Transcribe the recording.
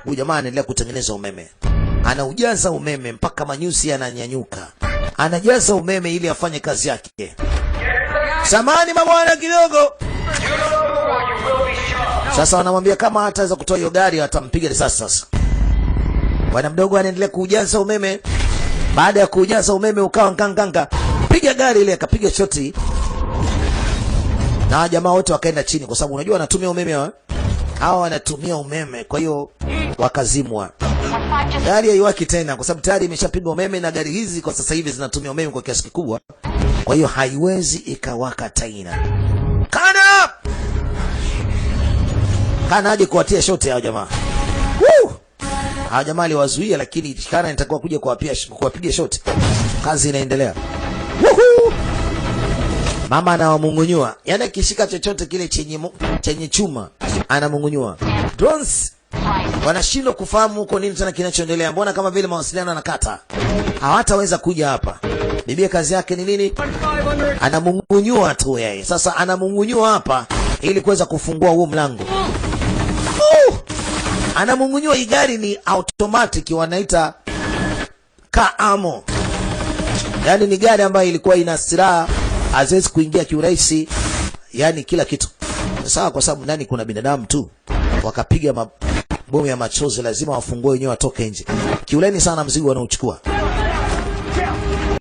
Huyu jamaa anaendelea kutengeneza umeme. Anaujaza umeme mpaka manyusi yananyanyuka. Anajaza umeme ili afanye kazi yake. Samani mabwana kidogo. Sasa wanamwambia kama hataweza kutoa hiyo gari atampiga risasi sasa. Bwana mdogo anaendelea kujaza umeme. Baada ya kujaza umeme ukawa nganganga, piga gari ile akapiga shoti. Na jamaa wote wakaenda chini kwa sababu unajua wanatumia umeme hawa wanatumia umeme, kwa hiyo wakazimwa. Gari haiwaki tena kwa sababu tayari imeshapigwa umeme, na gari hizi kwa sasa hivi zinatumia umeme kwa kiasi kikubwa. Kwa hiyo haiwezi ikawaka tena. Kana aje kuwatia shoti hao jamaa. Hao jamaa aliwazuia, lakini Kana nitakuwa kuja kuwapiga shoti. Kazi inaendelea. Mama anawamungunyua. Yaani akishika chochote kile chenye chuma anamungunyua. Drones wanashindwa kufahamu huko nini tena kinachoendelea. Mbona kama vile mawasiliano yanakata. Hawataweza kuja hapa. Bibi kazi yake ni nini? Anamungunyua tu yeye. Sasa anamungunyua hapa ili kuweza kufungua huo mlango. Anamungunyua. Hii gari ni automatic, wanaita car ammo. Yaani ni gari ambayo ilikuwa ina silaha, haziwezi kuingia kiurahisi, yani kila kitu. Sawa, kwa sababu ndani kuna binadamu tu. Wakapiga mabomu ya machozi, lazima wafungue wenyewe watoke nje. Kiuleni sana mzigo wanaochukua.